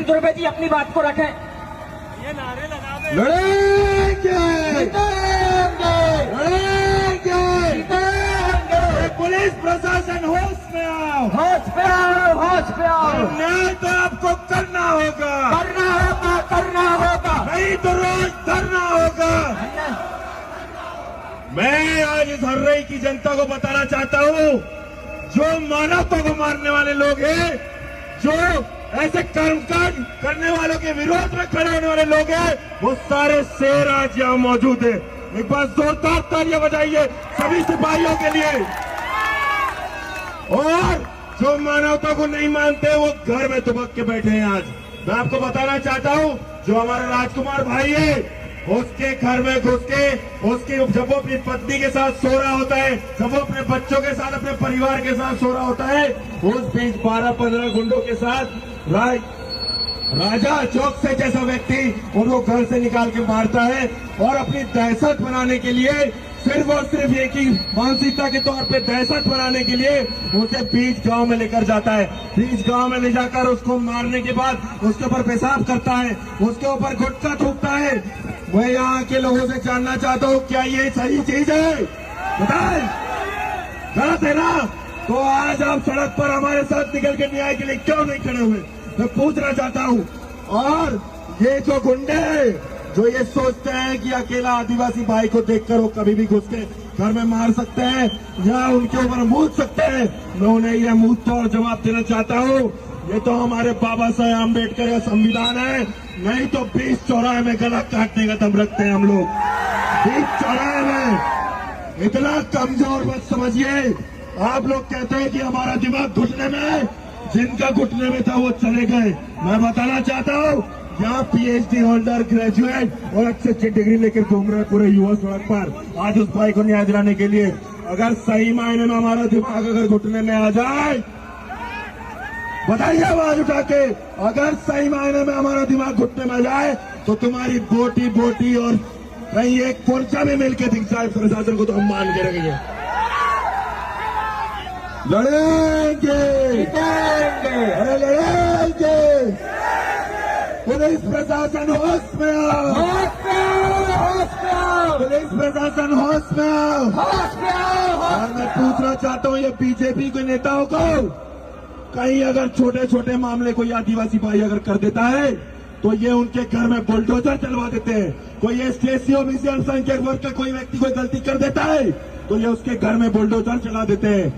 ध्रुवे जी अपनी बात को रखें। ये नारे लगा दे। लड़ेंगे, पुलिस प्रशासन होश में आओ, होश पे आओ, होश पे आओ। नहीं तो आपको करना होगा, करना होगा, करना होगा। नहीं तो रोज धरना होगा। मैं आज इस हर्रई की जनता को बताना चाहता हूँ, जो मानवता को मारने वाले लोग हैं, जो ऐसे कर्मकांड करने वालों के विरोध में खड़े होने वाले लोग हैं, वो सारे शेर आज यहाँ मौजूद है। एक बार जोरदार तालियां बजाइए सभी सिपाहियों के लिए। और जो मानवता को नहीं मानते वो घर में दुबक के बैठे हैं। आज मैं आपको बताना चाहता हूँ, जो हमारा राजकुमार भाई है, उसके घर में घुस के जब वो अपनी पत्नी के साथ सो रहा होता है, जब वो अपने बच्चों के साथ, अपने परिवार के साथ सो रहा होता है, उस बीच 12-15 गुंडों के साथ राजा चौक से जैसा व्यक्ति उनको घर से निकाल के मारता है और अपनी दहशत बनाने के लिए, सिर्फ और सिर्फ एक ही मानसिकता के तौर पे दहशत बनाने के लिए उसे बीच गांव में लेकर जाता है। बीच गांव में ले जाकर उसको मारने के बाद उसके ऊपर पेशाब करता है, उसके ऊपर गुटखा थूकता है। मैं यहाँ के लोगों से जानना चाहता हूँ, क्या ये सही चीज है? बताएं, गलत है ना? तो आज आप सड़क पर हमारे साथ निकल के न्याय के लिए क्यों नहीं खड़े हुए, मैं पूछना चाहता हूँ। और ये जो गुंडे हैं, जो ये सोचते हैं कि अकेला आदिवासी भाई को देखकर वो कभी भी घुस के घर में मार सकते हैं या उनके ऊपर मूद सकते हैं, मैं उन्हें यह मुंह तोड़ जवाब देना चाहता हूँ। ये तो हमारे बाबा साहेब अम्बेडकर का संविधान है, नहीं तो बीच चौराहे में गला काटने का दम रखते हैं हम लोग। बीच चौराहे में इतना कमजोर मत समझिए। आप लोग कहते हैं कि हमारा दिमाग घुटने में है, जिनका घुटने में था वो चले गए। मैं बताना चाहता हूँ, यहाँ पीएचडी होल्डर, ग्रेजुएट और अच्छी डिग्री लेकर घूम रहे पूरे युवा सड़क पर आज उस भाई को न्याय दिलाने के लिए। अगर सही मायने में हमारा दिमाग अगर घुटने में आ जाए, बताइए आवाज उठा के, अगर सही मायने में हमारा दिमाग घुटने में आ जाए तो तुम्हारी बोटी और कहीं एक पोर्चा में मिलकर दिख जाए प्रशासन को, तो हम मान के रखेंगे। लड़ेंगे, अरे लड़ेंगे। पुलिस प्रशासन होश में आओ, होश पे आओ, होश पे आओ। पुलिस प्रशासन होश में आओ, होश पे आओ, होश। और मैं पूछना चाहता हूँ, ये बीजेपी के नेताओं को कहीं अगर छोटे छोटे मामले कोई आदिवासी भाई अगर कर देता है तो ये उनके घर में बुलडोजर चलवा देते हैं। कोई एसटी ओबीसी अल्पसंख्यक वर्ग का कोई व्यक्ति कोई गलती कर देता है तो ये उसके घर में बुलडोजर चला देते हैं।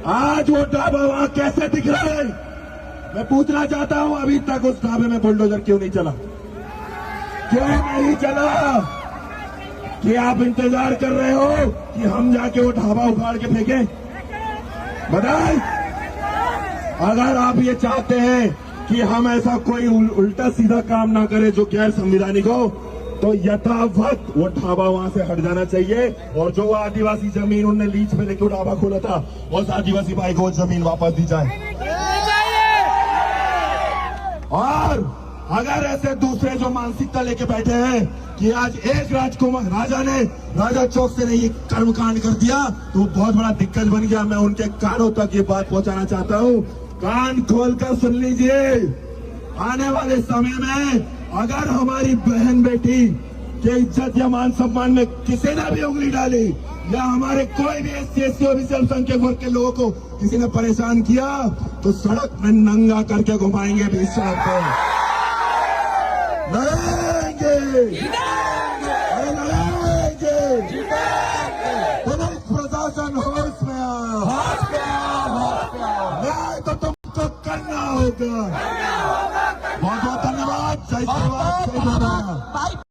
आज वो ढाबा वहां कैसे दिख रहा है, मैं पूछना चाहता हूं, अभी तक उस ढाबे में बुलडोजर क्यों नहीं चला? क्यों नहीं चला? कि आप इंतजार कर रहे हो कि हम जाके वो ढाबा उखाड़ के फेंकें? बताएं, अगर आप ये चाहते हैं कि हम ऐसा कोई उल्टा सीधा काम ना करें जो गैर संवैधानिक हो, तो यथावत वो ढाबा वहां से हट जाना चाहिए और जो आदिवासी जमीन उनने लीज पे लेके ढाबा खोला था, उस आदिवासी भाई को जमीन वापस दी जाए। और अगर ऐसे दूसरे जो मानसिकता लेके बैठे हैं कि आज एक राजा चौक से नहीं कर्मकांड कर दिया तो बहुत बड़ा दिक्कत बन गया, मैं उनके कानों तक ये बात पहुंचाना चाहता हूँ। कान खोलकर सुन लीजिए, आने वाले समय में अगर हमारी बहन बेटी के इज्जत या मान सम्मान में किसी ने भी उंगली डाली या हमारे कोई भी एससी ओबीसी अल्पसंख्यक वर्ग के लोगों को किसी ने परेशान किया तो सड़क में नंगा करके घुमाएंगे बीच सड़क पे। लड़ेंगे, अरे लड़ेंगे। पुलिस प्रशासन होश में आओ, नहीं तो तुमको करना होगा। बहुत बहुत धन्यवाद। जय श्री राम, जय श्री राम।